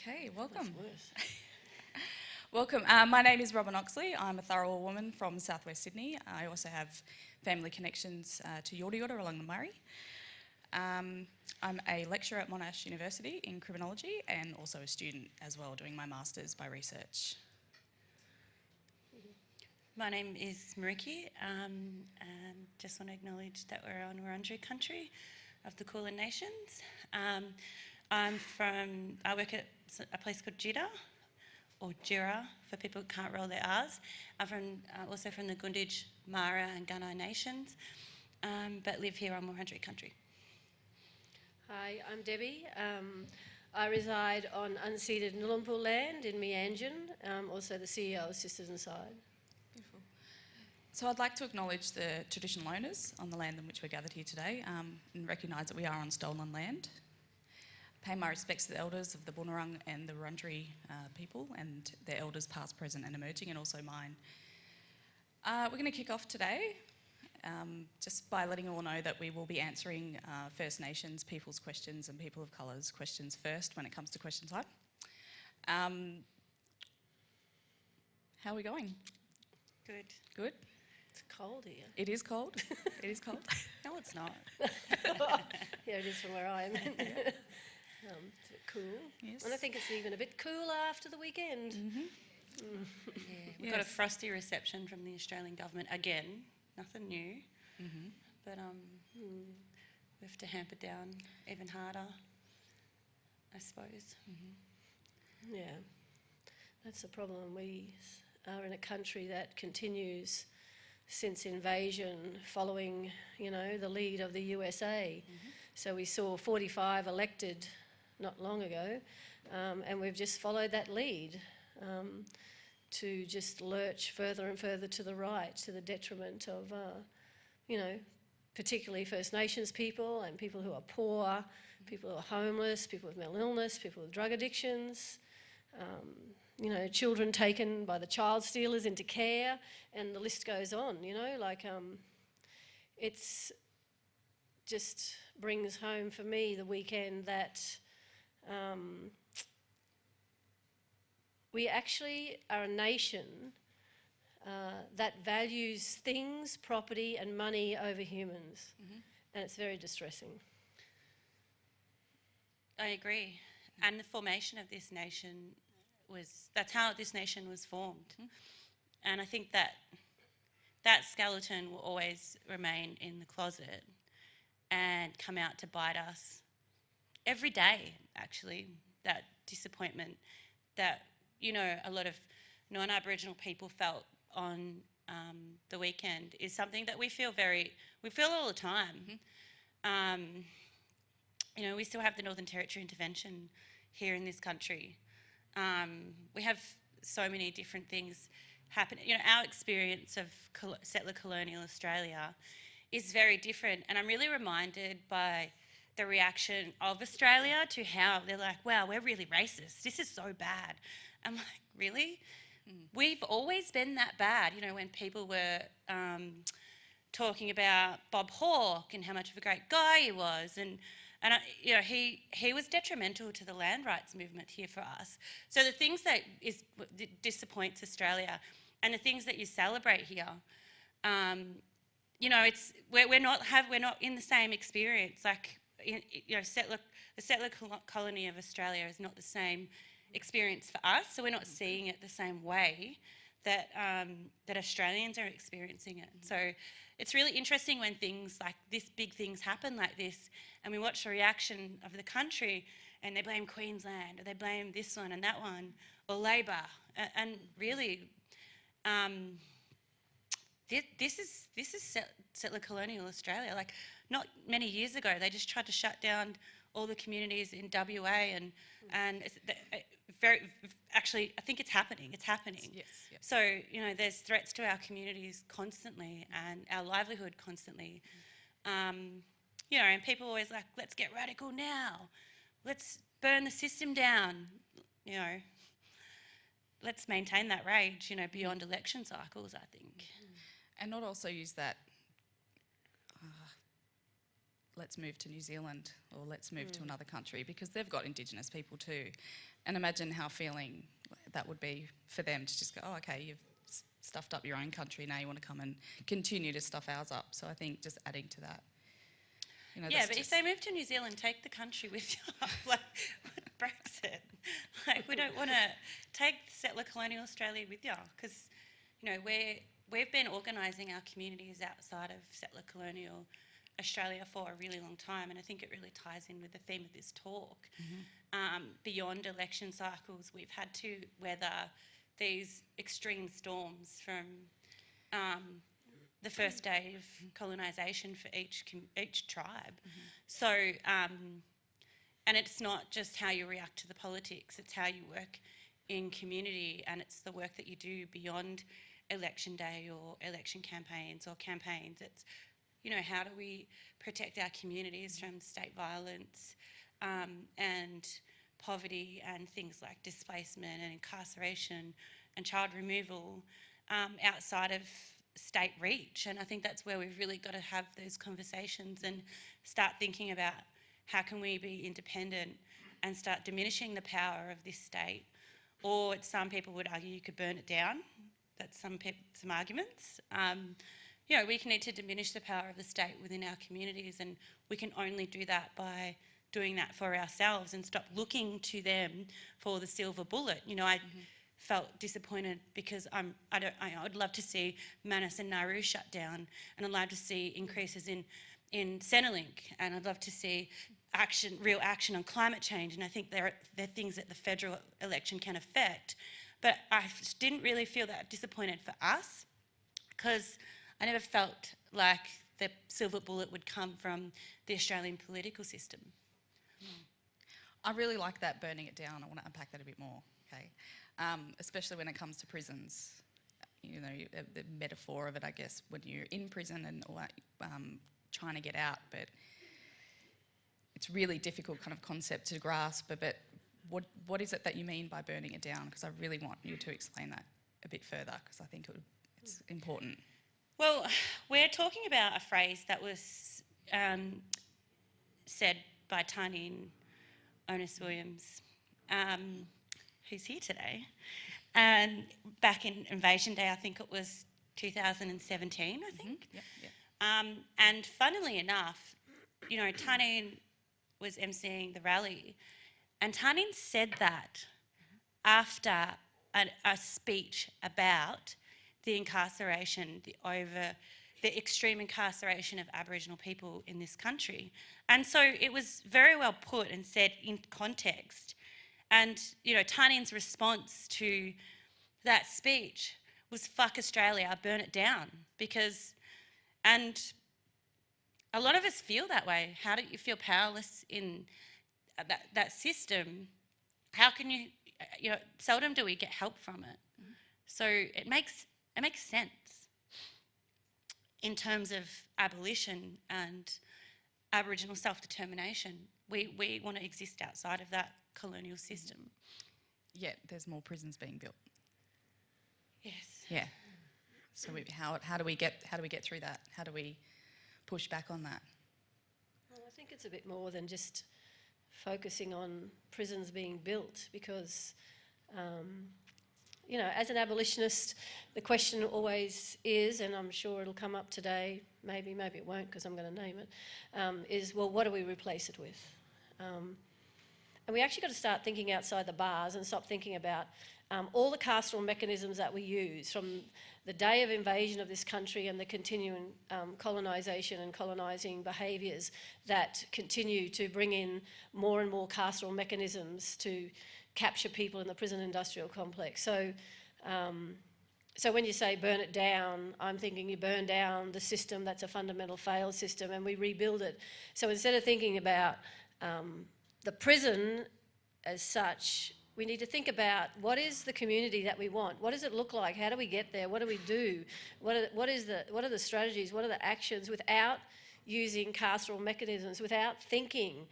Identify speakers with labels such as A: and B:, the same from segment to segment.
A: Okay, welcome.
B: That's worse.
A: Welcome. My name is Robin Oxley. I'm a Tharawal woman from southwest Sydney. I also have family connections to Yorta Yorta along the Murray. I'm a lecturer at Monash University in criminology and also a student as well, doing my masters by research.
C: My name is Mariki, and just want to acknowledge that we're on Wurundjeri country of the Kulin Nations. I work at a place called Jira, or Jira for people who can't roll their R's. I'm also from the Gunditj, Mara and Gunai Nations, but live here on Wurundjeri country.
B: Hi, I'm Debbie. I reside on unceded Ngulumpu land in Meanjin, also the CEO of Sisters Inside.
A: Beautiful. So I'd like to acknowledge the traditional owners on the land on which we're gathered here today and recognise that we are on stolen land. Pay my respects to the elders of the Bunurong and the Wurundjeri people and their elders past, present and emerging, and also mine. We're going to kick off today just by letting you all know that we will be answering First Nations people's questions and people of colour's questions first when it comes to question time. How are we going?
C: Good.
A: Good?
B: It's cold here.
A: It is cold. It is cold.
C: No, it's not.
B: Yeah, it is from where I am. It's a bit cool.
A: Yes.
B: And I think it's even a bit cooler after the weekend.
A: Mm-hmm.
C: Yeah, we've got a frosty reception from the Australian government again. Nothing new, but we have to hamper down even harder, I suppose.
B: Yeah, that's the problem. We are in a country that continues since invasion following, the lead of the USA. So we saw 45 elected not long ago, and we've just followed that lead to just lurch further and further to the right, to the detriment of, particularly First Nations people and people who are poor, people who are homeless, people with mental illness, people with drug addictions, children taken by the child stealers into care, and the list goes on, it's just brings home for me the weekend that we actually are a nation that values things, property and money over humans, and it's very distressing.
C: I agree. And the formation of this nation that's how this nation was formed. And I think that skeleton will always remain in the closet and come out to bite us every day, actually. That disappointment that, a lot of non-Aboriginal people felt on the weekend is something that we feel all the time. We still have the Northern Territory intervention here in this country. We have so many different things happen. Our experience of settler colonial Australia is very different, and I'm really reminded by the reaction of Australia to how they're like, wow, we're really racist. This is so bad. I'm like, really? We've always been that bad. When people were talking about Bob Hawke and how much of a great guy he was, and he was detrimental to the land rights movement here for us. So the things that disappoints Australia, and the things that you celebrate here, we're not in the same experience. Like, the settler colony of Australia is not the same experience for us, so we're not seeing it the same way that Australians are experiencing it. So it's really interesting when things like this, big things happen like this, and we watch the reaction of the country, and they blame Queensland, or they blame this one and that one, or Labor, and really, this is settler colonial Australia. Like, not many years ago, they just tried to shut down all the communities in WA, and I think it's happening. It's happening.
A: Yes.
C: So, there's threats to our communities constantly and our livelihood constantly. And people always like, let's get radical now. Let's burn the system down. Let's maintain that rage, beyond election cycles, I think.
A: And not also use that let's move to New Zealand or let's move to another country, because they've got Indigenous people too. And imagine how feeling that would be for them to just go, oh, okay, you've stuffed up your own country, now you want to come and continue to stuff ours up. So I think just adding to that. You know,
C: Yeah, but if they move to New Zealand, take the country with you. Like, Brexit. Like, we don't want to take settler colonial Australia with you, because, you know, we've been organising our communities outside of settler colonial Australia for a really long time, and I think it really ties in with the theme of this talk. Beyond election cycles, we've had to weather these extreme storms from the first day of colonisation for each tribe. So, and it's not just how you react to the politics, it's how you work in community, and it's the work that you do beyond election day or election campaigns or campaigns. It's, you know, how do we protect our communities from state violence and poverty and things like displacement and incarceration and child removal outside of state reach. And I think that's where we've really got to have those conversations and start thinking about how can we be independent and start diminishing the power of this state. Or some people would argue you could burn it down. That's some arguments. You know, we need to diminish the power of the state within our communities, and we can only do that by doing that for ourselves and stop looking to them for the silver bullet. You know, I felt disappointed because I would love to see Manus and Nauru shut down, and I'd love to see increases in Centrelink, and I'd love to see real action on climate change, and I think they're things that the federal election can affect. But I didn't really feel that disappointed for us, because I never felt like the silver bullet would come from the Australian political system.
A: I really like that, burning it down. I want to unpack that a bit more, okay? Especially when it comes to prisons. You know, the metaphor of it, I guess, when you're in prison and trying to get out, but it's really difficult kind of concept to grasp. But what is it that you mean by burning it down? Because I really want you to explain that a bit further, because I think it's important.
C: Well, we're talking about a phrase that was said by Tarneen Onus-Williams, who's here today, and back in Invasion Day, I think it was 2017, I think.
A: Yep.
C: And funnily enough, you know, Tarneen was emceeing the rally, and Tarneen said that after a speech about the incarceration, the extreme incarceration of Aboriginal people in this country. And so it was very well put and said in context. And, you know, Tarneen's response to that speech was, fuck Australia, burn it down. And a lot of us feel that way. How do you feel powerless in that system? How can you know, seldom do we get help from it. So it makes sense in terms of abolition and Aboriginal self-determination. We want to exist outside of that colonial system.
A: Yet there's more prisons being built.
C: Yes.
A: Yeah. So how do we get through that? How do we push back on that?
B: Well, I think it's a bit more than just focusing on prisons being built, because you know, as an abolitionist, the question always is, and I'm sure it'll come up today, maybe it won't because I'm going to name it, is, well, what do we replace it with? And we actually got to start thinking outside the bars and stop thinking about all the carceral mechanisms that we use from the day of invasion of this country and the continuing colonisation and colonising behaviours that continue to bring in more and more carceral mechanisms to capture people in the prison industrial complex. So when you say burn it down, I'm thinking you burn down the system that's a fundamental failed system and we rebuild it. So instead of thinking about the prison as such, we need to think about what is the community that we want? What does it look like? How do we get there? What do we do? What are the strategies? What are the actions without using carceral mechanisms, without thinking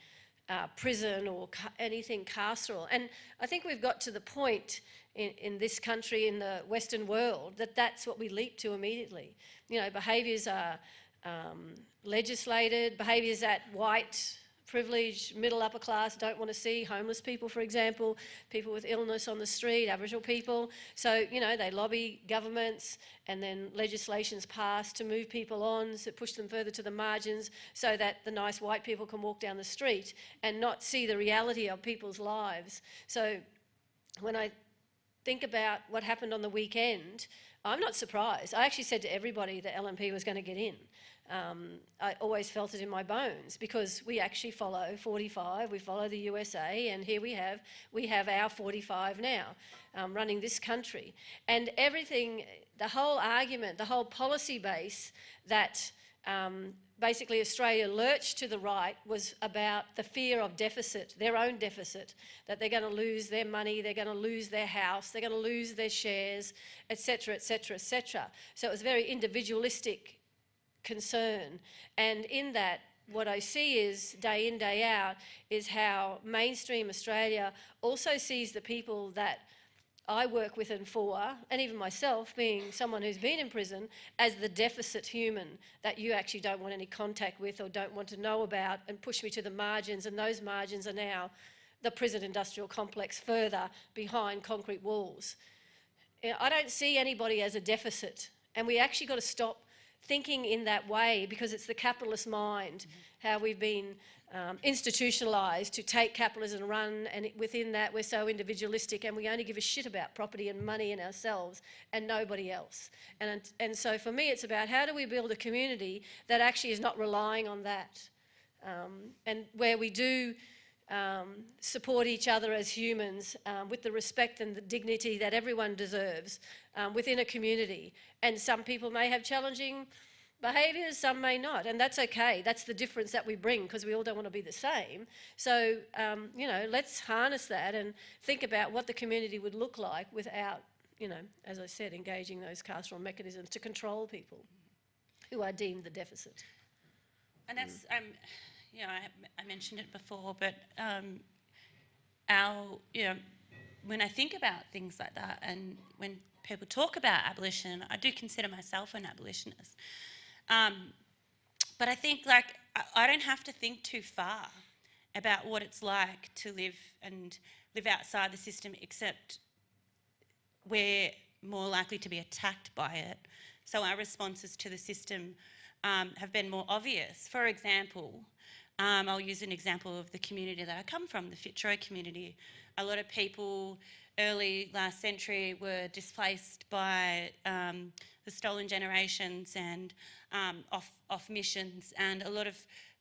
B: prison or anything carceral? And I think we've got to the point in this country, in the Western world, that that's what we leap to immediately. You know, behaviours are legislated, behaviours that white, privileged, middle upper class don't want to see, homeless people, for example, people with illness on the street, Aboriginal people. So, you know, they lobby governments and then legislation's passed to move people on, to push them further to the margins so that the nice white people can walk down the street and not see the reality of people's lives. So when I think about what happened on the weekend, I'm not surprised. I actually said to everybody that LNP was going to get in. I always felt it in my bones because we actually follow 45, we follow the USA, and here we have our 45 now running this country. And everything, the whole argument, the whole policy base that basically Australia lurched to the right was about the fear of deficit, their own deficit, that they're going to lose their money, they're going to lose their house, they're going to lose their shares, etc., etc., etc. So it was very individualistic concern. And in that, what I see is, day in, day out, is how mainstream Australia also sees the people that I work with and for, and even myself, being someone who's been in prison, as the deficit human that you actually don't want any contact with or don't want to know about, and push me to the margins, and those margins are now the prison industrial complex further behind concrete walls. I don't see anybody as a deficit, and we actually got to stop thinking in that way, because it's the capitalist mind, how we've been institutionalised to take capitalism and run, and within that we're so individualistic and we only give a shit about property and money and ourselves and nobody else. And so for me it's about how do we build a community that actually is not relying on that, and where we do support each other as humans with the respect and the dignity that everyone deserves within a community. And some people may have challenging behaviours, some may not, and that's okay. That's the difference that we bring, because we all don't want to be the same. So, you know, let's harness that and think about what the community would look like without, you know, as I said, engaging those carceral mechanisms to control people who are deemed the deficit.
C: And that's, you know, I mentioned it before, but you know, when I think about things like that, and when people talk about abolition, I do consider myself an abolitionist. But I think, like, I don't have to think too far about what it's like to live outside the system, except we're more likely to be attacked by it. So our responses to the system have been more obvious. For example, I'll use an example of the community that I come from, the Fitzroy community. A lot of people early last century were displaced by the stolen generations and off missions, and a lot of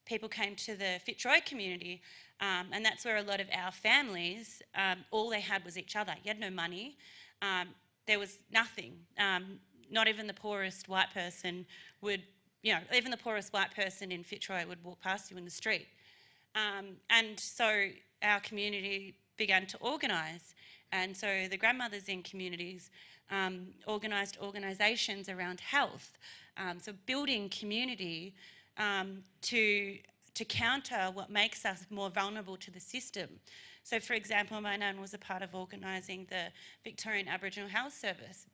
C: people came to the Fitzroy community, and that's where a lot of our families, all they had was each other. You had no money, there was nothing. Not even the poorest white person would, you know, even the poorest white person in Fitzroy would walk past you in the street. And so our community began to organise. And so the grandmothers in communities organised organisations around health. So building community to counter what makes us more vulnerable to the system. So, for example, my nan was a part of organising the Victorian Aboriginal Health Service.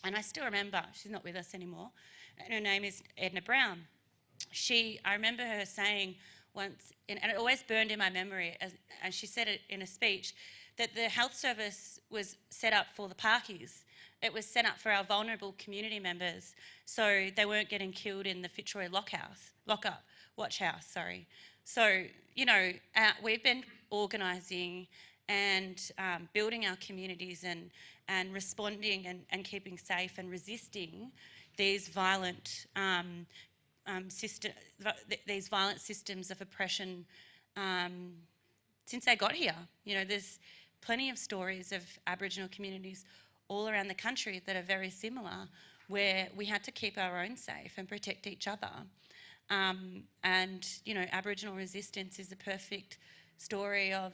C: And I still remember, she's not with us anymore, and her name is Edna Brown. I remember her saying once, and it always burned in my memory, and she said it in a speech, that the health service was set up for the parkies. It was set up for our vulnerable community members, so they weren't getting killed in the Fitzroy watch house. So, you know, we've been organising and building our communities and responding and keeping safe and resisting these violent systems of oppression since they got here. You know, there's plenty of stories of Aboriginal communities all around the country that are very similar, where we had to keep our own safe and protect each other. And, you know, Aboriginal resistance is a perfect story of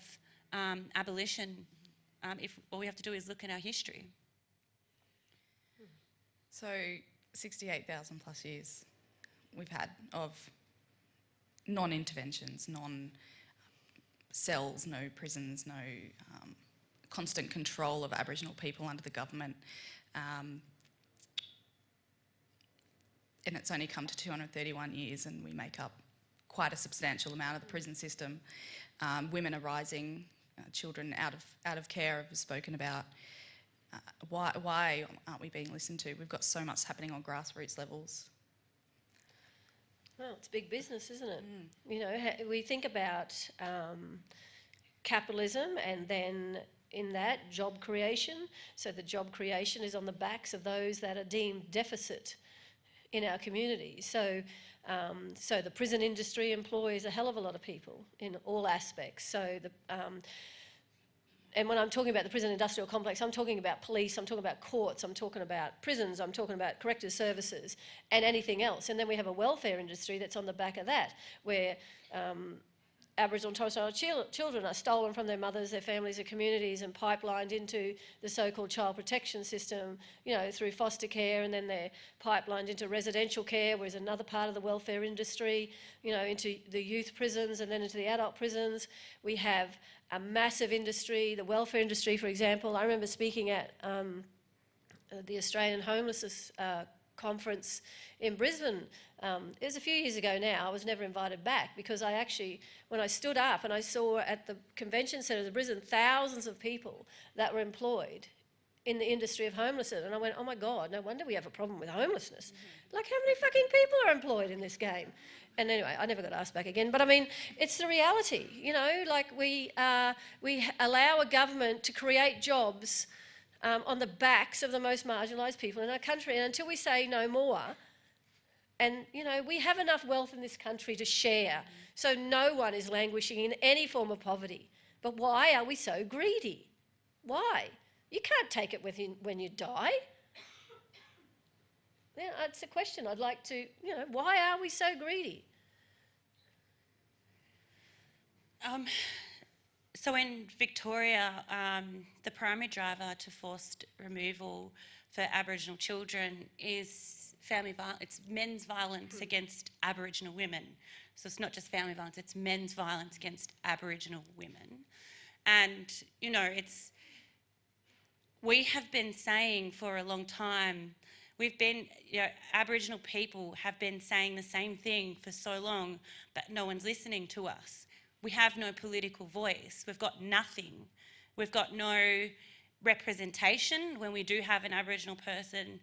C: abolition, if all we have to do is look at our history.
A: So 68,000 plus years we've had of non-interventions, non-cells, no prisons, no constant control of Aboriginal people under the government. and it's only come to 231 years, and we make up quite a substantial amount of the prison system. Women are rising, children out of care have spoken about. Why aren't we being listened to? We've got so much happening on grassroots levels.
B: Well, it's big business, isn't it? You know, we think about capitalism, and then in that, job creation. So the job creation is on the backs of those that are deemed deficit in our communities. So the prison industry employs a hell of a lot of people in all aspects. So and when I'm talking about the prison industrial complex, I'm talking about police, I'm talking about courts, I'm talking about prisons, I'm talking about corrective services and anything else. And then we have a welfare industry that's on the back of that, where Aboriginal and Torres Strait children are stolen from their mothers, their families, their communities, and pipelined into the so-called child protection system, you know, through foster care, and then they're pipelined into residential care, whereas another part of the welfare industry, you know, into the youth prisons and then into the adult prisons. We have a massive industry, the welfare industry, for example. I remember speaking at the Australian Homelessness conference in Brisbane. It was a few years ago now. I was never invited back because I actually, when I stood up and I saw at the convention centre of Brisbane thousands of people that were employed in the industry of homelessness, and I went, oh my God, no wonder we have a problem with homelessness. Like, how many fucking people are employed in this game? And anyway, I never got asked back again. But I mean, it's the reality, you know, like we allow a government to create jobs on the backs of the most marginalised people in our country. And until we say no more, and, you know, we have enough wealth in this country to share, so no one is languishing in any form of poverty. But why are we so greedy? Why? You can't take it with you when you die. Yeah, that's a question I'd like to, you know, why are we so greedy?
C: So in Victoria, the primary driver to forced removal for Aboriginal children is family violence. It's men's violence against Aboriginal women. So it's not just family violence, it's men's violence against Aboriginal women. And, you know, we have been saying for a long time, Aboriginal people have been saying the same thing for so long, but no one's listening to us. We have no political voice. We've got nothing. We've got no representation. When we do have an Aboriginal person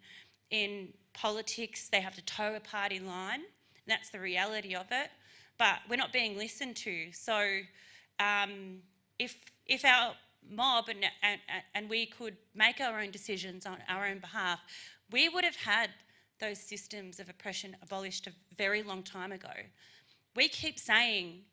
C: in politics, they have to toe a party line. That's the reality of it. But we're not being listened to. So if our mob and we could make our own decisions on our own behalf, we would have had those systems of oppression abolished a very long time ago. We keep saying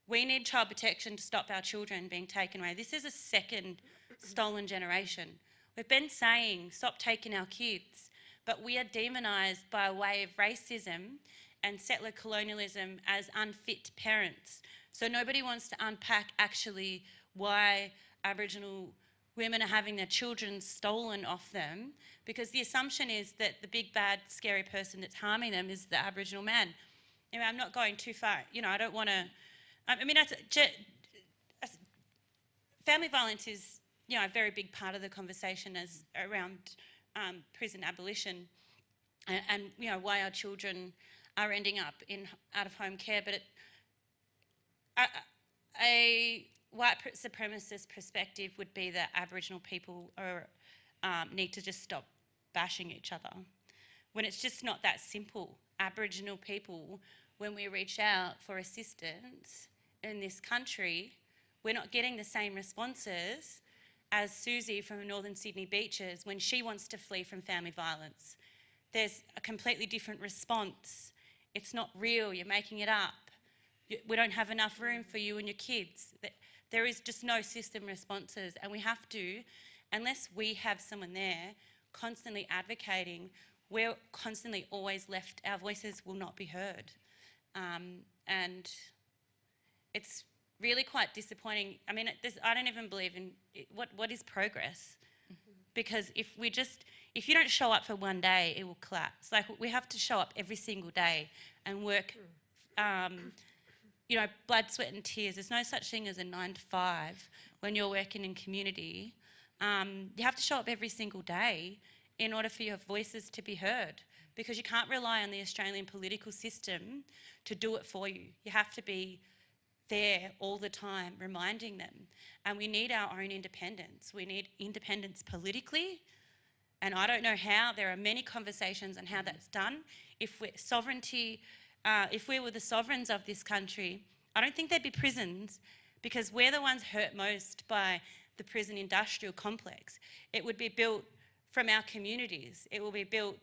C: we need child protection to stop our children being taken away. This is a second stolen generation. We've been saying stop taking our kids, but we are demonised by a way of racism and settler colonialism as unfit parents. So nobody wants to unpack actually why Aboriginal women are having their children stolen off them, because the assumption is that the big, bad, scary person that's harming them is the Aboriginal man. Anyway, I'm not going too far. You know, I don't want to... I mean, family violence is, you know, a very big part of the conversation as around prison abolition and, you know, why our children are ending up in out-of-home care. But a white supremacist perspective would be that Aboriginal people need to just stop bashing each other, when it's just not that simple. Aboriginal people, when we reach out for assistance in this country, we're not getting the same responses as Susie from Northern Sydney beaches when she wants to flee from family violence. There's a completely different response. It's not real, you're making it up. We don't have enough room for you and your kids. There is just no system responses, and we have to, unless we have someone there constantly advocating, we're constantly always left, our voices will not be heard. And it's really quite disappointing. I mean, I don't even believe in what is progress? Because if you don't show up for one day, it will collapse. Like, we have to show up every single day and work, you know, blood, sweat and tears. There's no such thing as a 9 to 5 when you're working in community. You have to show up every single day in order for your voices to be heard. because you can't rely on the Australian political system to do it for you. You have to be there all the time reminding them. And we need our own independence. We need independence politically, and I don't know how. There are many conversations on how that's done. If we were the sovereigns of this country, I don't think there'd be prisons, because we're the ones hurt most by the prison industrial complex. It would be built from our communities. It will be built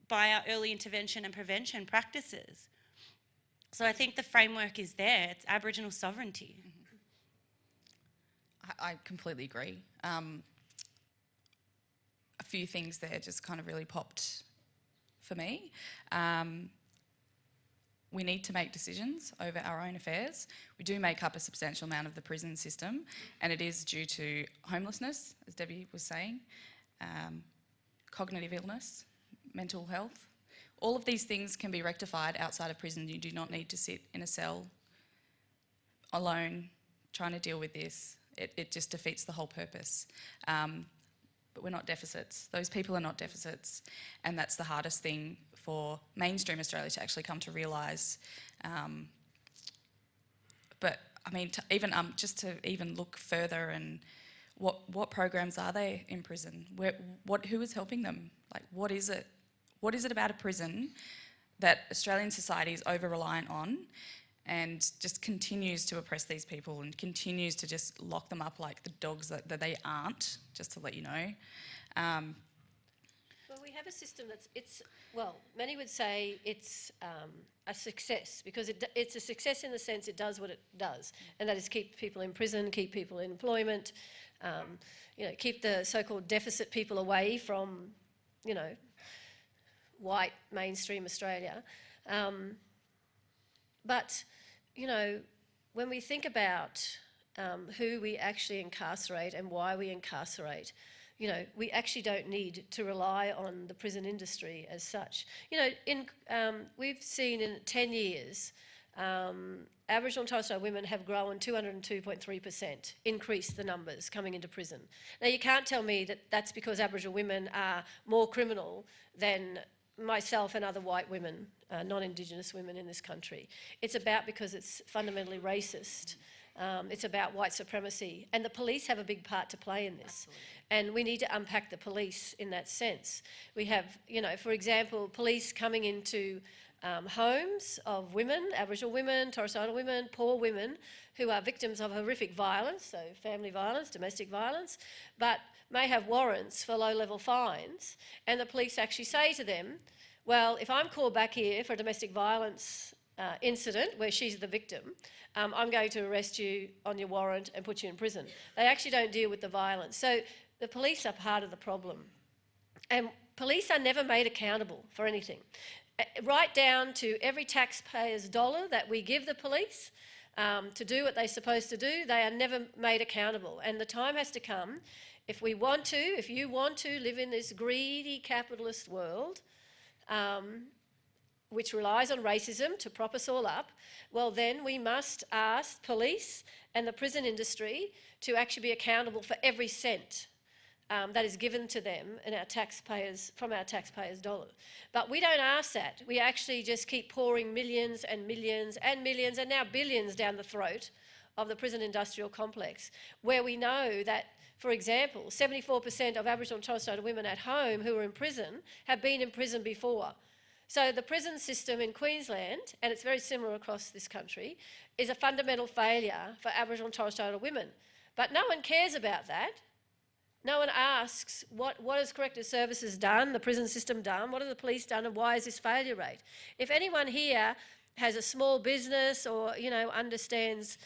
C: by our early intervention and prevention practices. So I think the framework is there. It's Aboriginal sovereignty.
A: I completely agree. A few things there just kind of really popped for me. We need to make decisions over our own affairs. We do make up a substantial amount of the prison system, and it is due to homelessness, as Debbie was saying, cognitive illness, mental health. All of these things can be rectified outside of prison. You do not need to sit in a cell alone trying to deal with this. It just defeats the whole purpose. But we're not deficits. Those people are not deficits, and that's the hardest thing for mainstream Australia to actually come to realise. But I mean, just to even look further, and what programs are there in prison? Who is helping them? Like, what is it? What is it about a prison that Australian society is over-reliant on, and just continues to oppress these people and continues to just lock them up like the dogs that they aren't, just to let you know.
B: Well, we have a system many would say it's a success, because it's a success in the sense it does what it does, and that is keep people in prison, keep people in employment, keep the so-called deficit people away from, white mainstream Australia. But, when we think about who we actually incarcerate and why we incarcerate, we actually don't need to rely on the prison industry as such. We've seen in 10 years, Aboriginal and Torres Strait women have grown 202.3%, increased the numbers coming into prison. Now, you can't tell me that that's because Aboriginal women are more criminal than myself and other white women, non-Indigenous women in this country. It's because it's fundamentally racist. It's about white supremacy, and the police have a big part to play in this.
C: Absolutely.
B: And we need to unpack the police in that sense. We have, for example, police coming into homes of women, Aboriginal women, Torres Strait women, poor women who are victims of horrific violence, so family violence, domestic violence, but may have warrants for low-level fines, and the police actually say to them, well, if I'm called back here for a domestic violence incident where she's the victim, I'm going to arrest you on your warrant and put you in prison. They actually don't deal with the violence. So the police are part of the problem. And police are never made accountable for anything. Right down to every taxpayer's dollar that we give the police to do what they're supposed to do, they are never made accountable. And the time has to come, if you want to live in this greedy capitalist world, which relies on racism to prop us all up, well, then we must ask police and the prison industry to actually be accountable for every cent that is given to them in from our taxpayers' dollar. But we don't ask that. We actually just keep pouring millions and millions and millions and now billions down the throat of the prison industrial complex, where we know that, for example, 74% of Aboriginal and Torres Strait women at home who are in prison have been in prison before. So the prison system in Queensland, and it's very similar across this country, is a fundamental failure for Aboriginal and Torres Strait women. But no one cares about that. No one asks what has corrective services done, the prison system done, what have the police done, and why is this failure rate? If anyone here has a small business or, understands,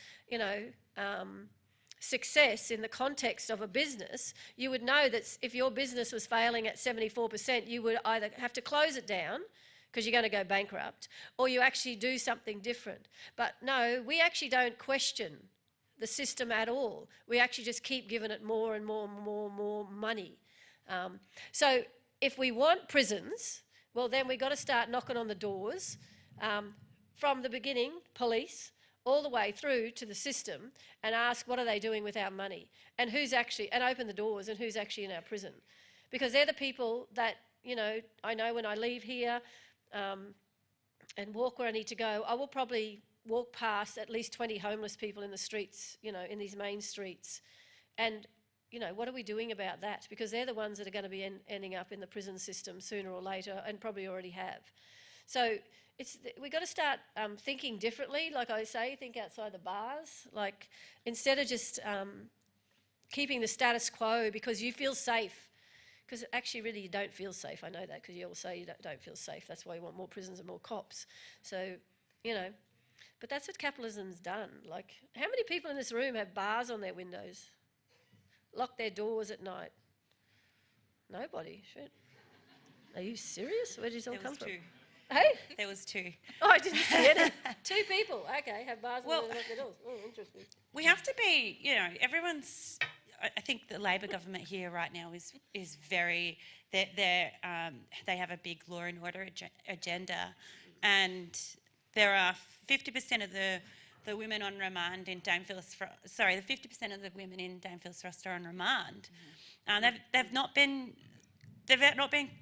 B: success in the context of a business, you would know that if your business was failing at 74%, you would either have to close it down because you're going to go bankrupt, or you actually do something different. But no, we actually don't question the system at all. We actually just keep giving it more and more and more and more money. So if we want prisons, well, then we've got to start knocking on the doors from the beginning, police, all the way through to the system, and ask what are they doing with our money, and and open the doors, and who's actually in our prison. Because they're the people that, you know, I know when I leave here and walk where I need to go, I will probably walk past at least 20 homeless people in the streets, you know, in these main streets. And, you know, what are we doing about that? Because they're the ones that are going to be ending up in the prison system sooner or later, and probably already have. So we've got to start thinking differently, like I say, think outside the bars. Like, instead of just keeping the status quo because you feel safe. Because actually, really, you don't feel safe. I know that, because you all say you don't feel safe. That's why you want more prisons and more cops. So, you know, but that's what capitalism's done. Like, how many people in this room have bars on their windows? Lock their doors at night? Nobody. Shit. Are you serious? Where did this all come from? Hey?
C: There was 2.
B: Oh, I didn't see it. 2 people. Okay, have bars on their doors. Oh, interesting.
C: We have to be, you know, everyone's. I think the Labor government here right now is very. They have a big law and order agenda, and there are 50% of the women on remand in the 50% of the women in Danefields Thrust are on remand. They've not been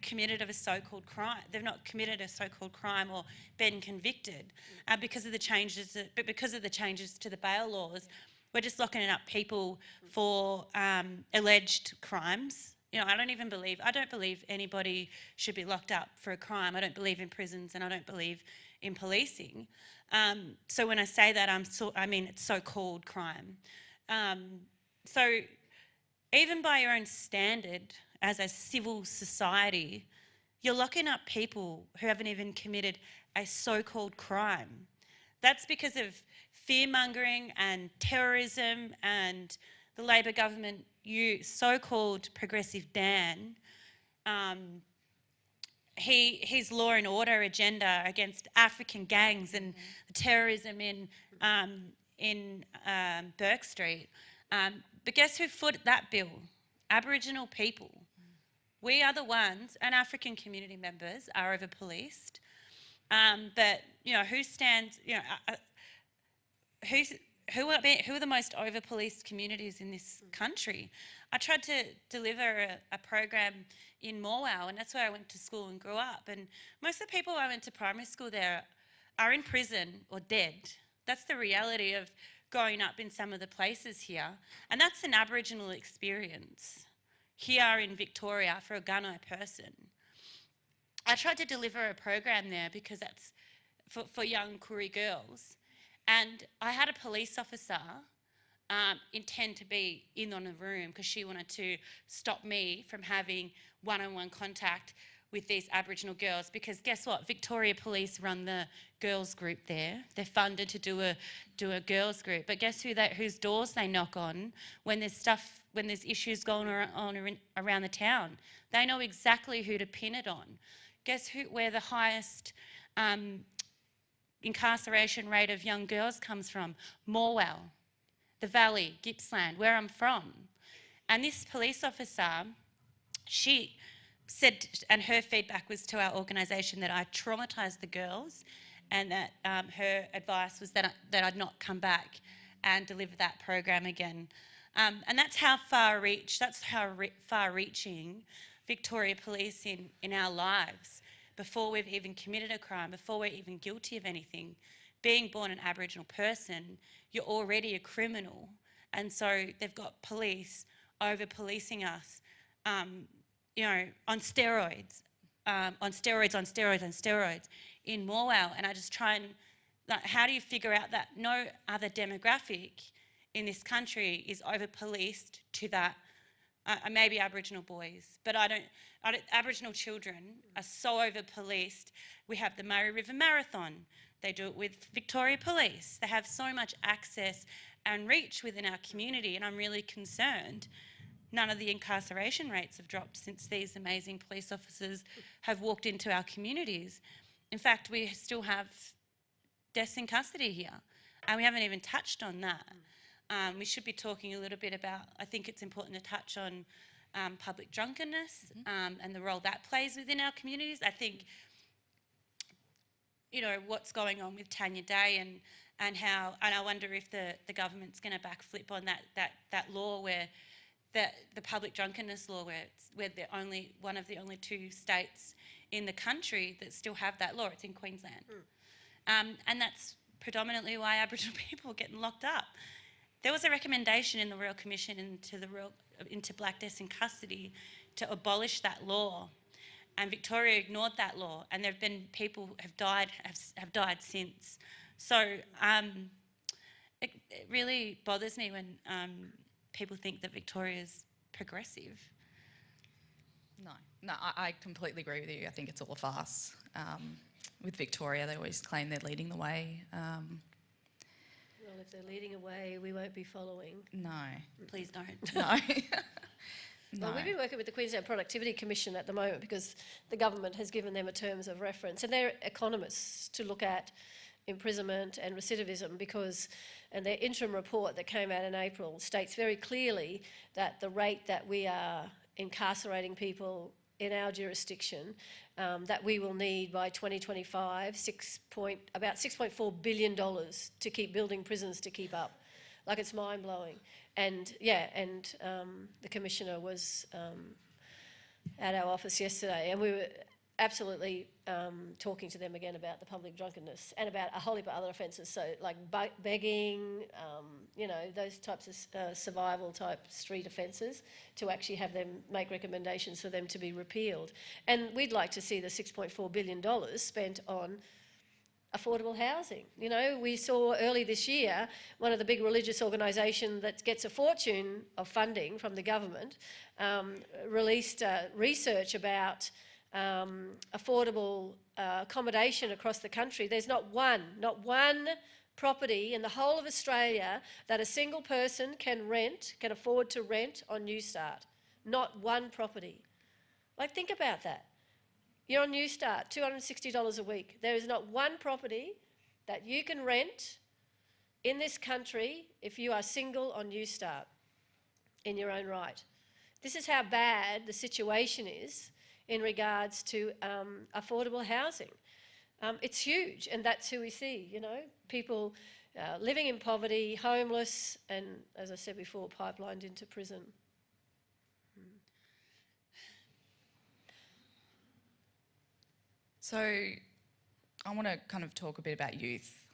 C: committed of a so-called crime. They've not committed a so-called crime or been convicted because of the changes to the bail laws. We're just locking up people for alleged crimes. You know, I don't believe anybody should be locked up for a crime. I don't believe in prisons, and I don't believe in policing. So when I say that, I mean it's so-called crime. So even by your own standard, as a civil society, you're locking up people who haven't even committed a so-called crime. That's because of fear-mongering and terrorism, and the Labor government, so-called Progressive Dan, his law and order agenda against African gangs and terrorism in Burke Street. But guess who footed that bill? Aboriginal people. We are the ones, and African community members are over-policed. But, you know, who stands, you know, who are the most over-policed communities in this country? I tried to deliver a program in Morwell, and that's where I went to school and grew up. And most of the people I went to primary school there are in prison or dead. That's the reality of growing up in some of the places here. And that's an Aboriginal experience here in Victoria for a Gunai person. I tried to deliver a program there because that's for young Koori girls. And I had a police officer intend to be in on the room because she wanted to stop me from having one-on-one contact with these Aboriginal girls, because guess what? Victoria Police run the girls group there. They're funded to do a girls group. But guess whose doors they knock on when there's issues going on around the town? They know exactly who to pin it on. Guess where the highest incarceration rate of young girls comes from? Morwell, the Valley, Gippsland, where I'm from. And this police officer, she said, and her feedback was to our organisation, that I traumatised the girls, and that her advice was that I'd not come back and deliver that program again. And that's how far-reaching Victoria Police in our lives. Before we've even committed a crime, before we're even guilty of anything, being born an Aboriginal person, you're already a criminal. And so they've got police over-policing us, you know, on steroids in Morwell. And I just try and, like, how do you figure out that no other demographic in this country is over-policed to that? Maybe Aboriginal boys, but Aboriginal children are so over-policed. We have the Murray River Marathon. They do it with Victoria Police. They have so much access and reach within our community, and I'm really concerned. None of the incarceration rates have dropped since these amazing police officers have walked into our communities. In fact, we still have deaths in custody here, and we haven't even touched on that. We should be talking a little bit about, I think it's important to touch on public drunkenness and the role that plays within our communities. I think, you know, what's going on with Tanya Day and I wonder if the government's going to backflip on that law where the public drunkenness law, where we're one of the only 2 states in the country that still have that law. It's in Queensland. And that's predominantly why Aboriginal people are getting locked up. There was a recommendation in the Royal Commission into black deaths in custody to abolish that law, and Victoria ignored that law, and there have been people have died since. So it really bothers me when people think that Victoria's progressive.
A: No, I completely agree with you. I think it's all a farce. With Victoria, they always claim they're leading the way.
B: Well, if they're leading away, we won't be following.
A: No.
C: Please don't.
A: No.
B: Well, we've been working with the Queensland Productivity Commission at the moment because the government has given them a terms of reference, and they're economists to look at imprisonment and recidivism and their interim report that came out in April states very clearly that the rate that we are incarcerating people in our jurisdiction, that we will need by 2025 about $6.4 billion to keep building prisons to keep up. Like, it's mind-blowing. And the Commissioner was at our office yesterday, and we were absolutely talking to them again about the public drunkenness and about a whole heap of other offences, so like begging, those types of survival-type street offences, to actually have them make recommendations for them to be repealed. And we'd like to see the $6.4 billion spent on affordable housing. You know, we saw early this year one of the big religious organisations that gets a fortune of funding from the government released research about affordable accommodation across the country. There's not one property in the whole of Australia that a single person can afford to rent on New Start. Not one property. Like, think about that. You're on New Start, $260 a week. There is not one property that you can rent in this country if you are single on New Start in your own right. This is how bad the situation is in regards to affordable housing. It's huge, and that's who we see, people living in poverty, homeless, and, as I said before, pipelined into prison.
A: So I want to kind of talk a bit about youth.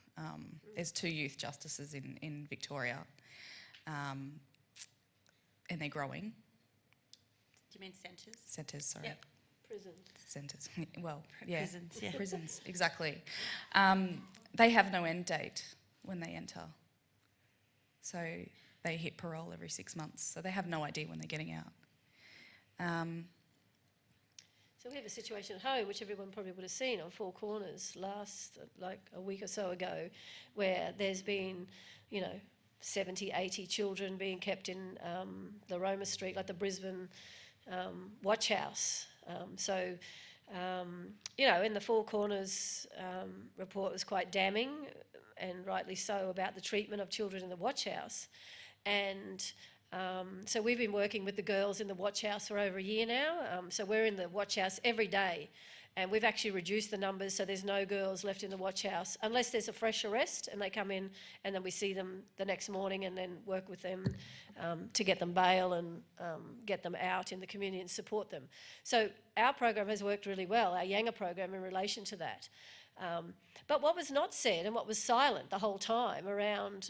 A: There's 2 youth justices in Victoria, and they're growing.
C: Do you mean centres?
A: Centres, sorry.
C: Yep.
B: Prisons.
A: Centres. Well, yeah.
C: Prisons, yeah.
A: Prisons, exactly. They have no end date when they enter. So they hit parole every 6 months. So they have no idea when they're getting out.
B: So we have a situation at home, which everyone probably would have seen on Four Corners like a week or so ago, where there's been, 70, 80 children being kept in the Roma Street, like the Brisbane watch house. In the Four Corners report was quite damning, and rightly so, about the treatment of children in the watch house. And so we've been working with the girls in the watch house for over a year now. So we're in the watch house every day, and we've actually reduced the numbers, so there's no girls left in the watch house unless there's a fresh arrest and they come in, and then we see them the next morning and then work with them to get them bail and get them out in the community and support them. So our program has worked really well, our Yanga program, in relation to that. But what was not said and what was silent the whole time around,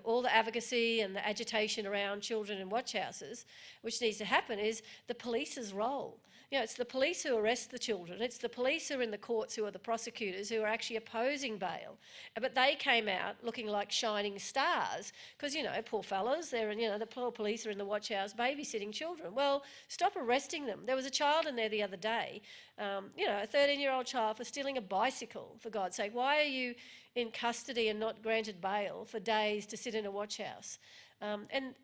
B: all the advocacy and the agitation around children in watch houses, which needs to happen, is the police's role. It's the police who arrest the children. It's the police who are in the courts, who are the prosecutors, who are actually opposing bail. But they came out looking like shining stars because, poor fellas, the poor police are in the watch house babysitting children. Well, stop arresting them. There was a child in there the other day, a 13-year-old child, for stealing a bicycle, for God's sake. Why are you in custody and not granted bail for days to sit in a watch house? And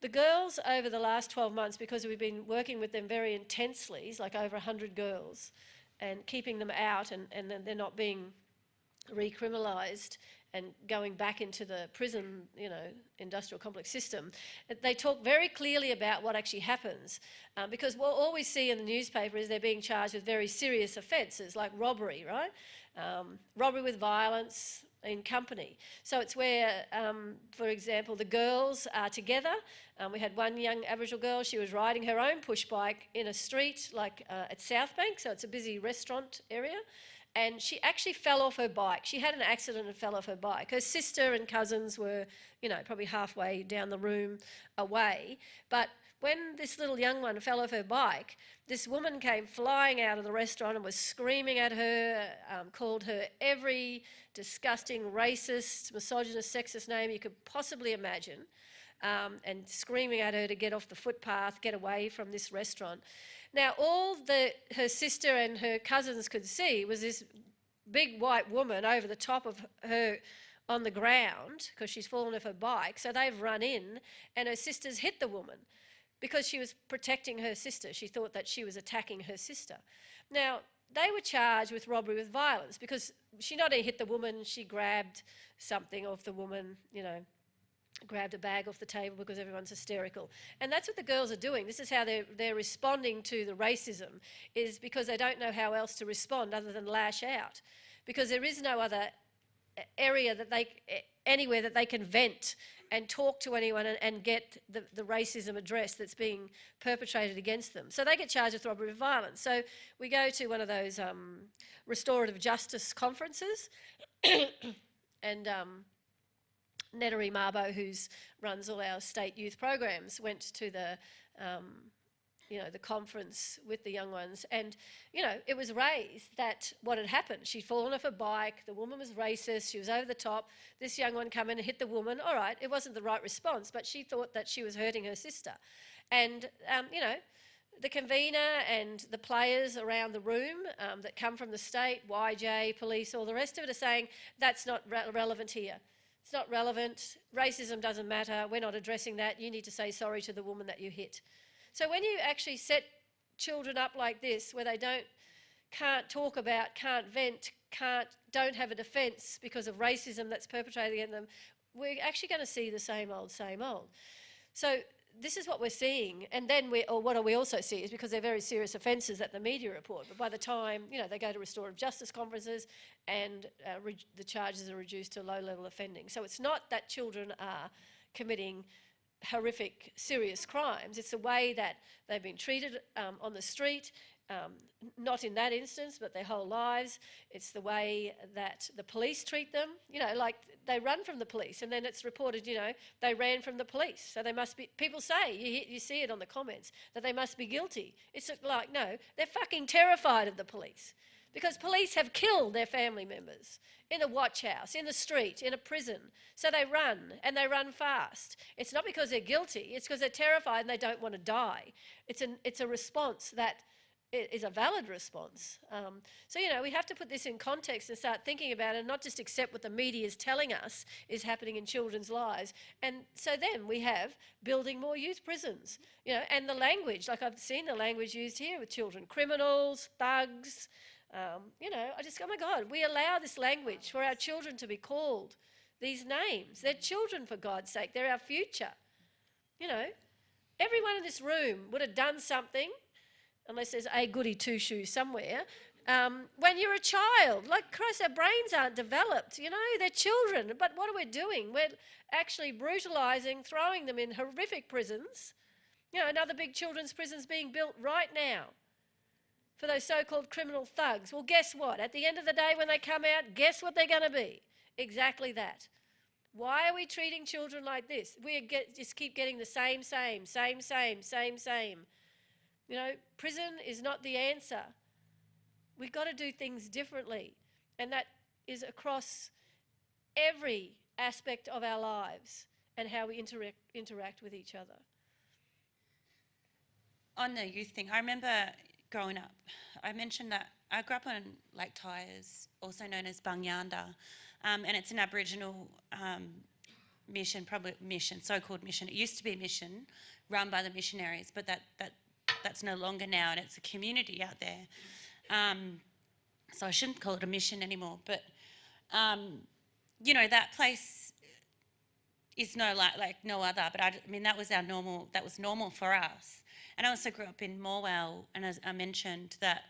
B: the girls over the last 12 months, because we've been working with them very intensely, it's like over 100 girls, and keeping them out and then they're not being recriminalised and going back into the prison, industrial complex system. They talk very clearly about what actually happens, because all we see in the newspaper is they're being charged with very serious offences like robbery, right? Robbery with violence, in company. So it's where, for example, the girls are together. We had one young Aboriginal girl, she was riding her own push bike in a street like at Southbank, so it's a busy restaurant area, and she actually fell off her bike. She had an accident and fell off her bike. Her sister and cousins were, you know, probably halfway down the room away, but when this little young one fell off her bike, this woman came flying out of the restaurant and was screaming at her, called her every disgusting, racist, misogynist, sexist name you could possibly imagine, and screaming at her to get off the footpath, get away from this restaurant. Now, all her sister and her cousins could see was this big white woman over the top of her on the ground because she's fallen off her bike. So they've run in, and her sister's hit the woman because she was protecting her sister. She thought that she was attacking her sister. Now, they were charged with robbery with violence because she not only hit the woman, she grabbed something off the woman, you know, grabbed a bag off the table because everyone's hysterical. And that's what the girls are doing. This is how they're responding to the racism, is because they don't know how else to respond other than lash out, because there is no other area anywhere that they can vent and talk to anyone and get the racism addressed that's being perpetrated against them. So they get charged with robbery of violence. So we go to one of those restorative justice conferences and Netteri Mabo, who runs all our state youth programs, went to the conference with the young ones, and, you know, it was raised that what had happened. She'd fallen off her bike, the woman was racist, she was over the top, this young one come in and hit the woman. All right, it wasn't the right response, but she thought that she was hurting her sister. And, the convener and the players around the room that come from the state, YJ, police, all the rest of it, are saying, that's not relevant here. It's not relevant, racism doesn't matter, we're not addressing that, you need to say sorry to the woman that you hit. So when you actually set children up like this, where they can't talk about, can't vent, don't have a defence because of racism that's perpetrated against them, we're actually going to see the same old, same old. So this is what we're seeing, and then what we also see is, because they're very serious offences that the media report, but by the time, you know, they go to restorative justice conferences and the charges are reduced to low-level offending. So it's not that children are committing horrific, serious crimes. It's the way that they've been treated on the street, not in that instance, but their whole lives. It's the way that the police treat them. You know, like they run from the police, and then it's reported, you know, they ran from the police. So they must be, people say, you see it on the comments, that they must be guilty. It's like, no, they're fucking terrified of the police, because police have killed their family members in a watch house, in the street, in a prison. So they run, and they run fast. It's not because they're guilty, it's because they're terrified and they don't want to die. It's a response that is a valid response. So, you know, we have to put this in context and start thinking about it, and not just accept what the media is telling us is happening in children's lives. And so then we have building more youth prisons, you know, and the language, like I've seen the language used here with children, criminals, thugs, you know, oh my God, we allow this language for our children to be called these names. They're children, for God's sake. They're our future. You know, everyone in this room would have done something, unless there's a goody two-shoes somewhere, when you're a child. Like, Christ, our brains aren't developed, you know, they're children. But what are we doing? We're actually brutalising, throwing them in horrific prisons. You know, another big children's prison's being built right now for those so-called criminal thugs. Well, guess what? At the end of the day, when they come out, guess what they're going to be? Exactly that. Why are we treating children like this? We just keep getting the same. You know, prison is not the answer. We've got to do things differently. And that is across every aspect of our lives and how we interact with each other.
C: On the youth thing, I remember growing up, I mentioned that I grew up on Lake Tyers, also known as Bungyanda, and it's an Aboriginal mission, probably mission, so-called mission. It used to be a mission run by the missionaries, but that's no longer now, and it's a community out there. So I shouldn't call it a mission anymore, but, you know, that place is like no other, but I mean, that was normal for us. And I also grew up in Morwell, and as I mentioned, that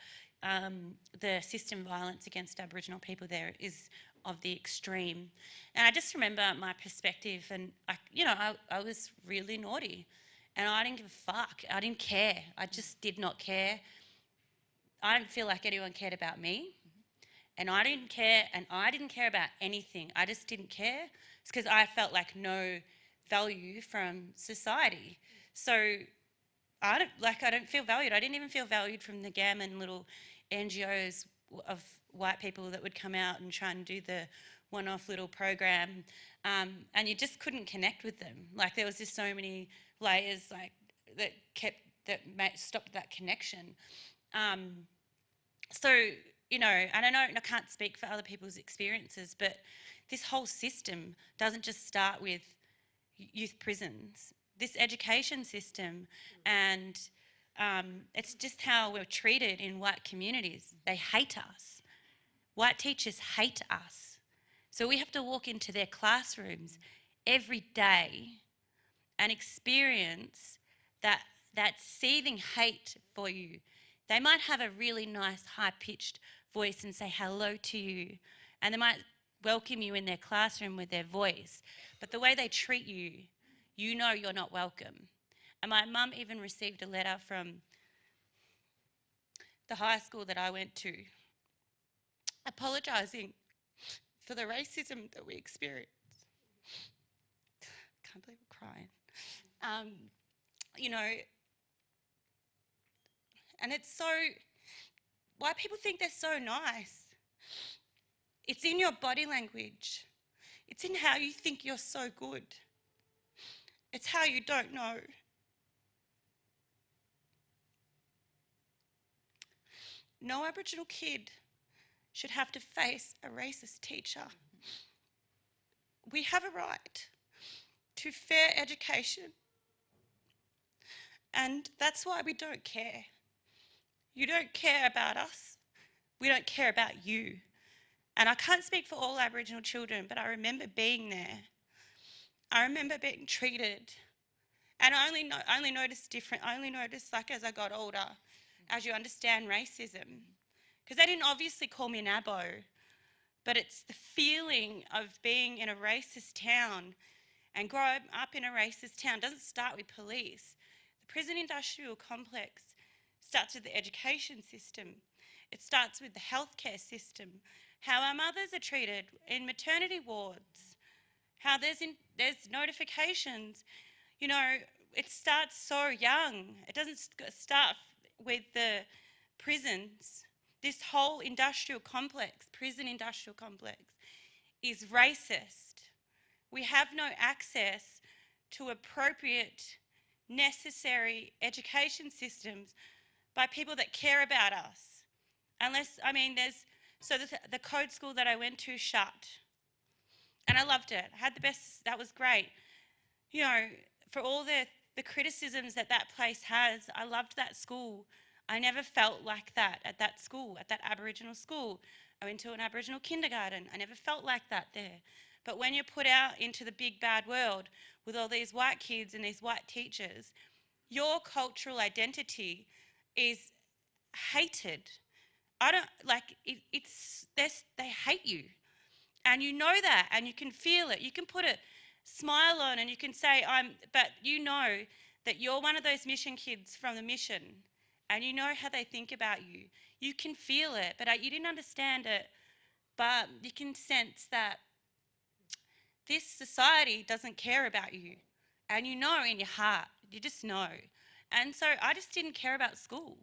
C: the system violence against Aboriginal people there is of the extreme. And I just remember my perspective, and I was really naughty, and I didn't give a fuck. I didn't care. I just did not care. I didn't feel like anyone cared about me, and I didn't care, and I didn't care about anything. I just didn't care. It's because I felt like no value from society. So I don't feel valued. I didn't even feel valued from the gammon little NGOs of white people that would come out and try and do the one-off little program, and you just couldn't connect with them. Like, there was just so many layers that stopped that connection. So, and I can't speak for other people's experiences, but this whole system doesn't just start with youth prisons. This education system, and it's just how we're treated in white communities. They hate us. White teachers hate us. So we have to walk into their classrooms every day and experience that seething hate for you. They might have a really nice high-pitched voice and say hello to you, and they might welcome you in their classroom with their voice, but the way they treat you, you know you're not welcome. And my mum even received a letter from the high school that I went to, apologising for the racism that we experienced. Can't believe we're crying. And it's so, why people think they're so nice. It's in your body language. It's in how you think you're so good. It's how you don't know. No Aboriginal kid should have to face a racist teacher. We have a right to fair education, and that's why we don't care. You don't care about us. We don't care about you. And I can't speak for all Aboriginal children, but I remember being there. I remember being treated, and I only noticed different. I only noticed, like, as I got older, as you understand racism, because they didn't obviously call me an abo, but it's the feeling of being in a racist town and growing up in a racist town. It doesn't start with police. The prison industrial complex starts with the education system. It starts with the healthcare system, how our mothers are treated in maternity wards, how there's notifications. It starts so young. It doesn't start with the prisons. This whole industrial complex, prison industrial complex, is racist. We have no access to appropriate, necessary education systems by people that care about us. The code school that I went to shut, and I loved it. I had the best, that was great. For all the criticisms that place has, I loved that school. I never felt like that at that school, at that Aboriginal school. I went to an Aboriginal kindergarten. I never felt like that there. But when you're put out into the big bad world with all these white kids and these white teachers, your cultural identity is hated. They hate you. And you know that, and you can feel it. You can put a smile on and you can say, but you know that you're one of those mission kids from the mission, and you know how they think about you. You can feel it, but you didn't understand it, but you can sense that this society doesn't care about you, and you know in your heart, you just know. And so I just didn't care about school.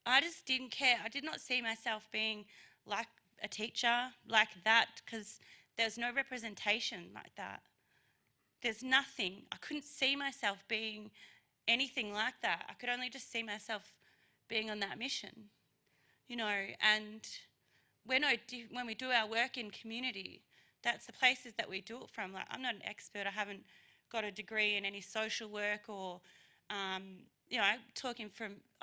C: I just didn't care. I did not see myself being like a teacher like that, because there's no representation like that. There's nothing. I couldn't see myself being anything like that. I could only just see myself being on that mission, and when we do our work in community, that's the places that we do it from. Like, I'm not an expert. I haven't got a degree in any social work or, I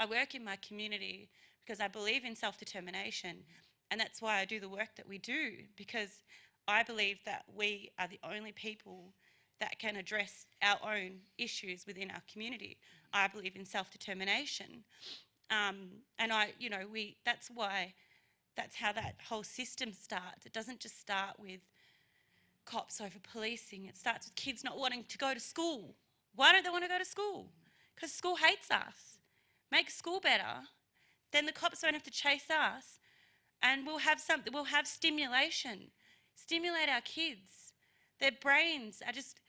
C: work in my community because I believe in self-determination, and that's why I do the work that we do, because I believe that we are the only people that can address our own issues within our community. I believe in self-determination. That's why that's how that whole system starts. It doesn't just start with cops over policing. It starts with kids not wanting to go to school. Why don't they want to go to school? Because school hates us. Make school better, then the cops won't have to chase us, and we'll have stimulation. Stimulate our kids. Their brains are just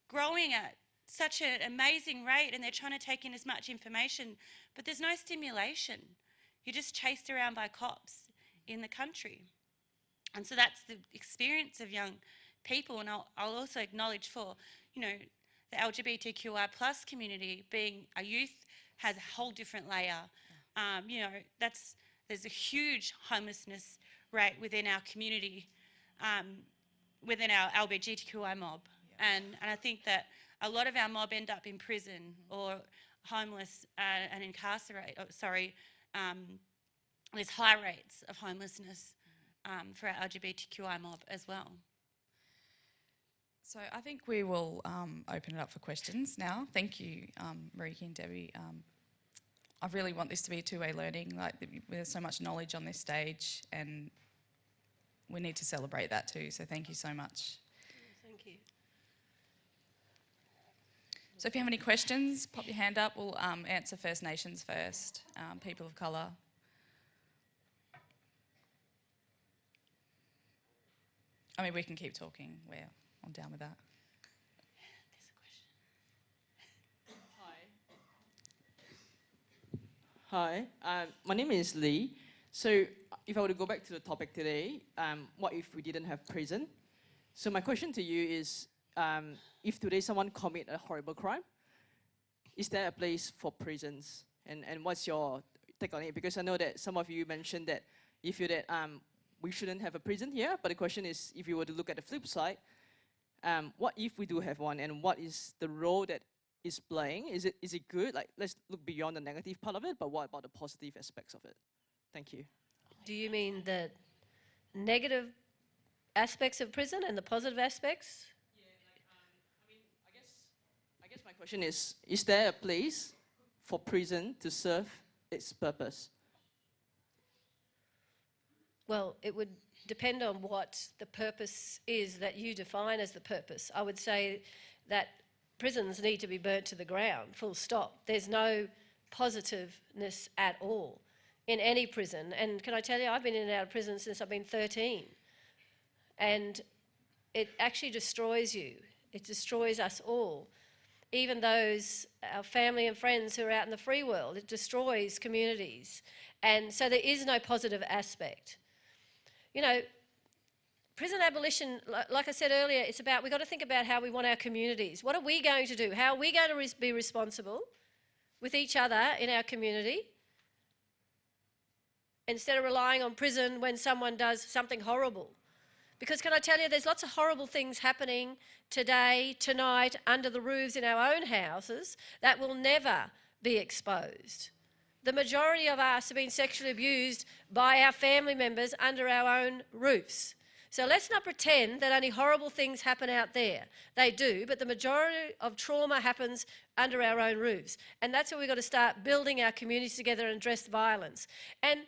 C: growing at such an amazing rate, and they're trying to take in as much information, but there's no stimulation. You're just chased around by cops in the country. And so that's the experience of young people. And I'll also acknowledge for, the LGBTQI plus community, being a youth has a whole different layer. There's a huge homelessness rate within our community, within our LGBTQI mob. Yeah. And I think that a lot of our mob end up in prison or homeless and incarcerated. There's high rates of homelessness for our LGBTQI mob as well.
A: So I think we will open it up for questions now. Thank you, Mariki and Debbie. I really want this to be two-way learning. Like, there's so much knowledge on this stage, and we need to celebrate that too. So thank you so much.
B: Thank you.
A: So if you have any questions, pop your hand up. We'll answer First Nations first, people of colour. I mean, we can keep talking. I'm down with that.
C: There's a question.
D: Hi, my name is Lee. So if I were to go back to the topic today, what if we didn't have prison? So my question to you is, if today someone commit a horrible crime, is there a place for prisons? And what's your take on it? Because I know that some of you mentioned that you feel that we shouldn't have a prison here, but the question is, if you were to look at the flip side, what if we do have one, and what is the role that is playing? Is it good? Like, let's look beyond the negative part of it, but what about the positive aspects of it? Thank you.
B: Do you mean the negative aspects of prison and the positive aspects?
D: Yeah, I guess my question is there a place for prison to serve its purpose?
B: Well, it would depend on what the purpose is that you define as the purpose. I would say that prisons need to be burnt to the ground, full stop. There's no positiveness at all in any prison. And can I tell you, I've been in and out of prison since I've been 13. And it actually destroys you. It destroys us all. Even those, our family and friends who are out in the free world, it destroys communities. And so there is no positive aspect. Prison abolition, like I said earlier, it's about, we've got to think about how we want our communities. What are we going to do? How are we going to be responsible with each other in our community, instead of relying on prison when someone does something horrible? Because can I tell you, there's lots of horrible things happening today, tonight, under the roofs in our own houses that will never be exposed. The majority of us have been sexually abused by our family members under our own roofs. So let's not pretend that only horrible things happen out there. They do, but the majority of trauma happens under our own roofs. And that's where we've got to start building our communities together and address violence. And,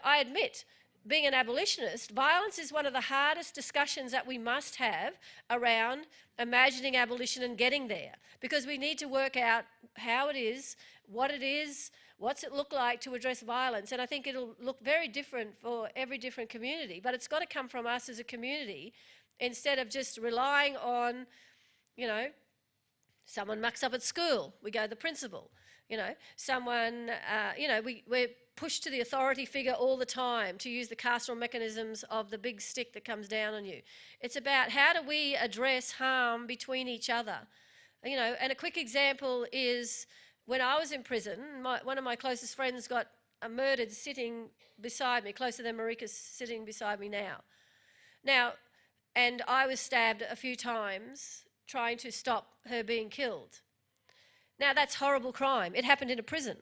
B: I admit, being an abolitionist, violence is one of the hardest discussions that we must have around imagining abolition and getting there, because we need to work out how it is, what's it look like to address violence. And I think it'll look very different for every different community, but it's got to come from us as a community, instead of just relying on, someone mucks up at school, we go to the principal. We're pushed to the authority figure all the time to use the carceral mechanisms of the big stick that comes down on you. It's about how do we address harm between each other. And a quick example is when I was in prison, one of my closest friends got murdered sitting beside me, closer than Marika's sitting beside me now. And I was stabbed a few times trying to stop her being killed. Now, that's horrible crime. It happened in a prison.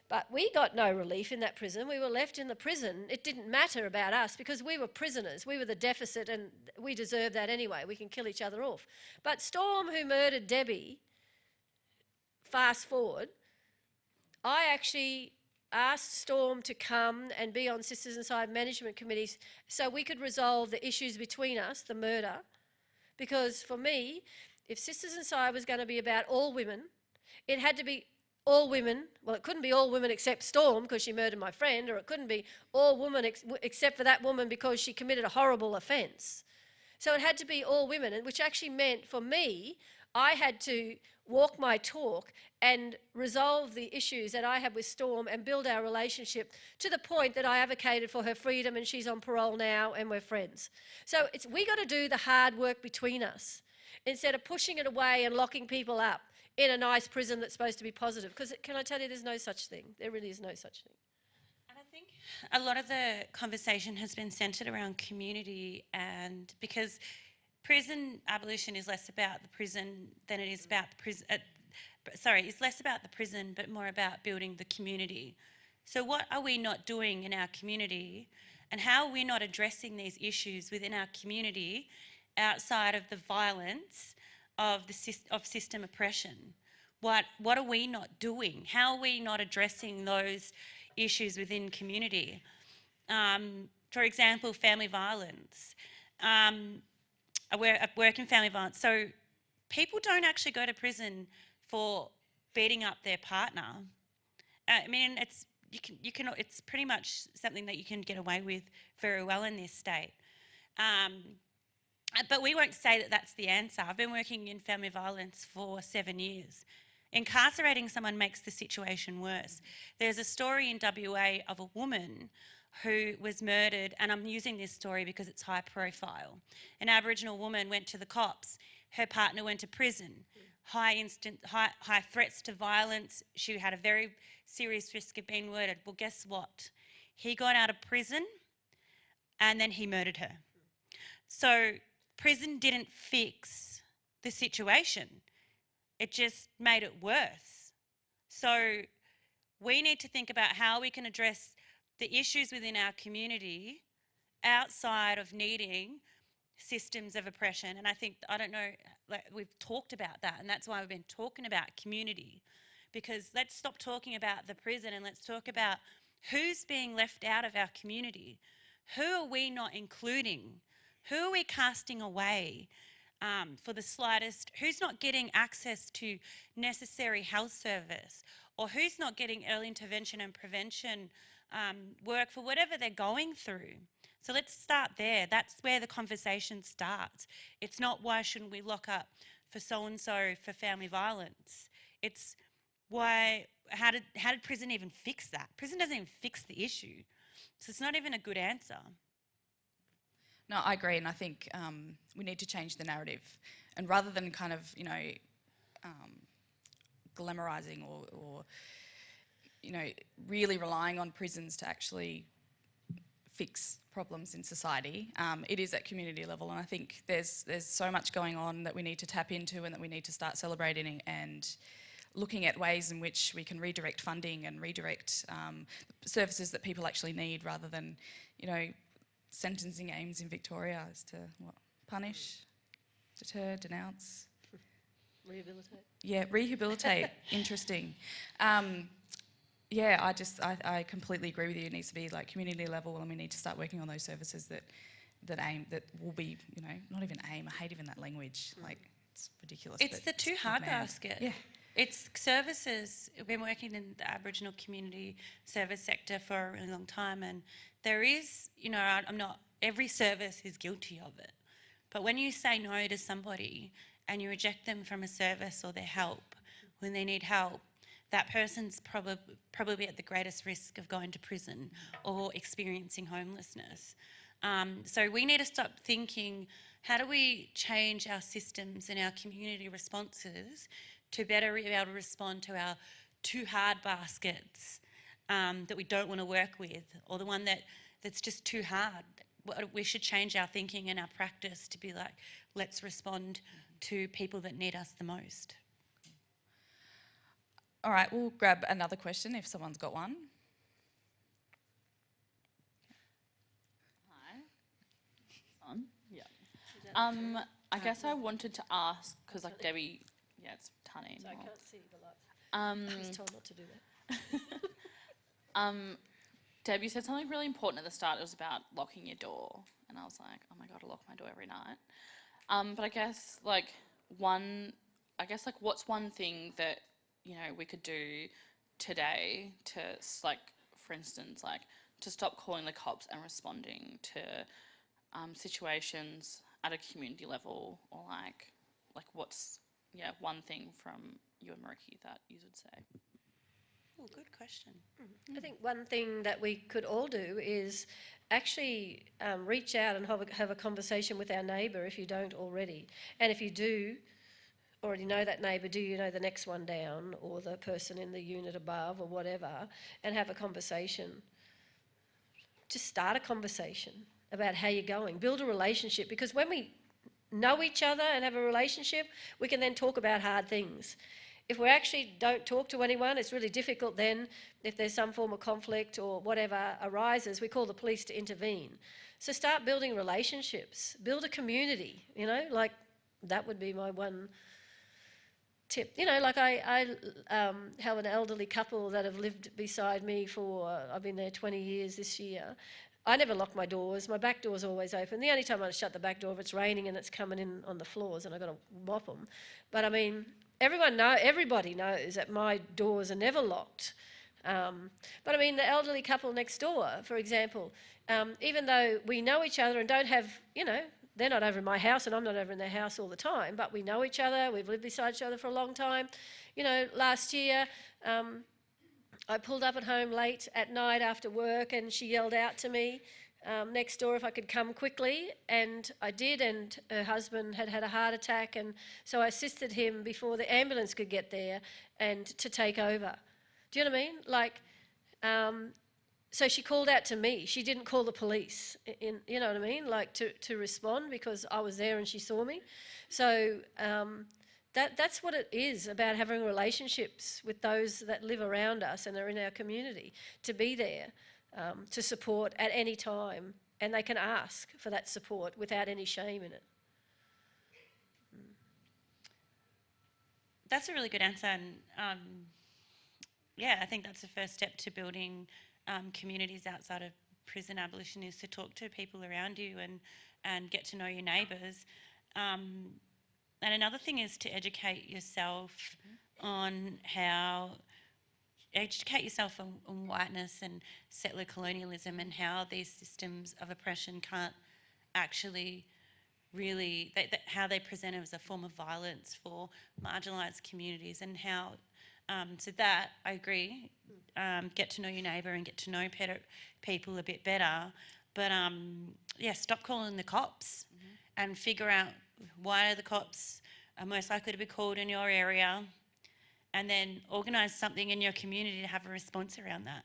B: But we got no relief in that prison. We were left in the prison. It didn't matter about us because we were prisoners. We were the deficit, and we deserve that anyway. We can kill each other off. But Storm, who murdered Debbie, fast forward, I actually asked Storm to come and be on Sisters Inside management committees so we could resolve the issues between us, the murder. Because for me, if Sisters Inside was going to be about all women, it had to be all women. Well, it couldn't be all women except Storm because she murdered my friend, or it couldn't be all women except for that woman because she committed a horrible offence. So it had to be all women, which actually meant for me, I had to walk my talk and resolve the issues that I had with Storm and build our relationship to the point that I advocated for her freedom and she's on parole now and we're friends. So we got to do the hard work between us instead of pushing it away and locking people up in a nice prison that's supposed to be positive. Because can I tell you, there's no such thing. There really is no such thing.
C: And I think a lot of the conversation has been centred around community, and because prison abolition is less about the prison than it is about the prison. It's less about the prison, but more about building the community. So what are we not doing in our community, and how are we not addressing these issues within our community outside of the violence of system oppression? What are we not doing? How are we not addressing those issues within community? For example, family violence. I work in family violence, so people don't actually go to prison for beating up their partner. I mean, it's pretty much something that you can get away with very well in this state. But we won't say that that's the answer. I've been working in family violence for 7 years. Incarcerating someone makes the situation worse. There's a story in WA of a woman who was murdered, and I'm using this story because it's high profile. An Aboriginal woman went to the cops. Her partner went to prison. High threats to violence. She had a very serious risk of being murdered. Well, guess what? He got out of prison and then he murdered her. So prison didn't fix the situation. It just made it worse. So we need to think about how we can address the issues within our community outside of needing systems of oppression. And I don't know, like, we've talked about that, and that's why we've been talking about community, because let's stop talking about the prison and let's talk about who's being left out of our community. Who are we not including? Who are we casting away for the slightest? Who's not getting access to necessary health service, or who's not getting early intervention and prevention work for whatever they're going through? So let's start there. That's where the conversation starts. It's not why shouldn't we lock up for so-and-so for family violence. It's how did prison even fix that? Prison doesn't even fix the issue. So it's not even a good answer.
A: No, I agree, and I think we need to change the narrative. And rather than kind of, glamorising or really relying on prisons to actually fix problems in society, it is at community level. And I think there's so much going on that we need to tap into and that we need to start celebrating and looking at ways in which we can redirect funding and redirect services that people actually need, rather than, sentencing aims in Victoria is to punish, deter, denounce.
B: Rehabilitate.
A: Yeah, rehabilitate. Interesting. I completely agree with you. It needs to be like community level, and we need to start working on those services that will be, not even aim. I hate even that language. Like, it's ridiculous.
C: It's the too hard basket.
A: Yeah.
C: It's services. We've been working in the Aboriginal community service sector for a really long time, and there is, every service is guilty of it. But when you say no to somebody and you reject them from a service or their help when they need help, that person's probably at the greatest risk of going to prison or experiencing homelessness. So we need to stop thinking, how do we change our systems and our community responses to better be able to respond to our too hard baskets that we don't want to work with, or the one that's just too hard. We should change our thinking and our practice to be like, let's respond to people that need us the most.
A: All right, we'll grab another question if someone's got one.
E: Hi. On? Yeah. I guess I wanted to ask, because like Debbie, it's tiny.
B: So I can't see the lights. I was told not to do that.
E: Deb, you said something really important at the start. It was about locking your door, and I was like, oh my god, I lock my door every night. But I guess what's one thing that we could do today to for instance, to stop calling the cops and responding to situations at a community level, or what's one thing from you and Mariki that you would say?
C: Oh, good question.
B: I think one thing that we could all do is actually reach out and have a conversation with our neighbour if you don't already. And if you do already know that neighbour, do you know the next one down or the person in the unit above or whatever, and have a conversation. Just start a conversation about how you're going. Build a relationship, because when we know each other and have a relationship, we can then talk about hard things. If we actually don't talk to anyone, it's really difficult then, if there's some form of conflict or whatever arises, we call the police to intervene. So start building relationships, build a community, that would be my one tip. I have an elderly couple that have lived beside me I've been there 20 years this year. I never lock my doors. My back door's always open. The only time I shut the back door if it's raining and it's coming in on the floors and I've got to mop them. But everybody knows that my doors are never locked. But the elderly couple next door, for example, even though we know each other and don't have, they're not over in my house and I'm not over in their house all the time, but we know each other, we've lived beside each other for a long time. Last year, I pulled up at home late at night after work and she yelled out to me next door if I could come quickly, and I did, and her husband had had a heart attack, and so I assisted him before the ambulance could get there and to take over. Do you know what I mean? So she called out to me. She didn't call the police, you know what I mean? To respond, because I was there and she saw me. So that's what it is about, having relationships with those that live around us and are in our community, to be there, to support at any time, and they can ask for that support without any shame in it.
C: That's a really good answer, and I think that's the first step to building communities outside of prison abolition, is to talk to people around you and get to know your neighbours. And another thing is to educate yourself on whiteness and settler colonialism, and how these systems of oppression can't actually really, how they present as a form of violence for marginalised communities, and how, so that, I agree, get to know your neighbour and get to know people a bit better, but stop calling the cops and figure out why the cops are most likely to be called in your area, and then organise something in your community to have a response around that.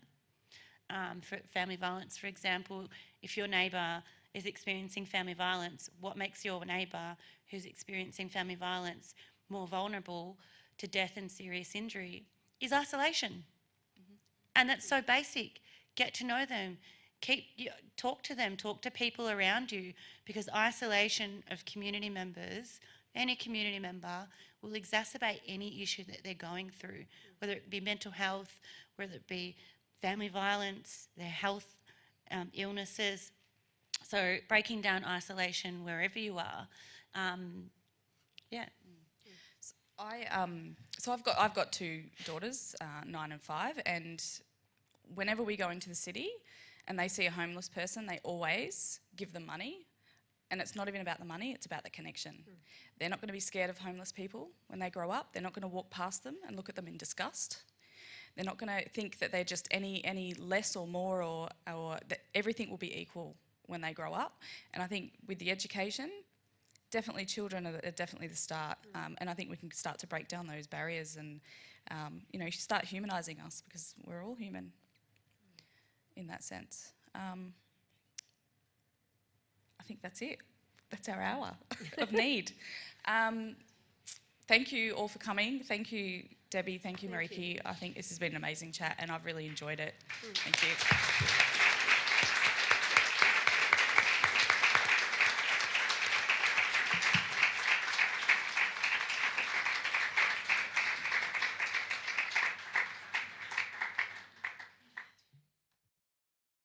C: For family violence, for example, if your neighbour is experiencing family violence, what makes your neighbour who's experiencing family violence more vulnerable to death and serious injury is isolation. And that's so basic. Get to know them. Talk to them, talk to people around you, because isolation of community members, any community member, will exacerbate any issue that they're going through, whether it be mental health, whether it be family violence, their health illnesses. So breaking down isolation wherever you are,
A: So I've got two daughters, 9 and 5, and whenever we go into the city and they see a homeless person, they always give them money. And it's not even about the money, it's about the connection. They're not going to be scared of homeless people when they grow up. They're not going to walk past them and look at them in disgust. They're not going to think that they're just any less or more, or that everything will be equal when they grow up. And I think with the education, definitely children are definitely the start. And I think we can start to break down those barriers and, start humanising us, because we're all human in that sense. I think that's it. That's our hour of need. Thank you all for coming. Thank you, Debbie. Thank you, Mariki. I think this has been an amazing chat and I've really enjoyed it. Thank you.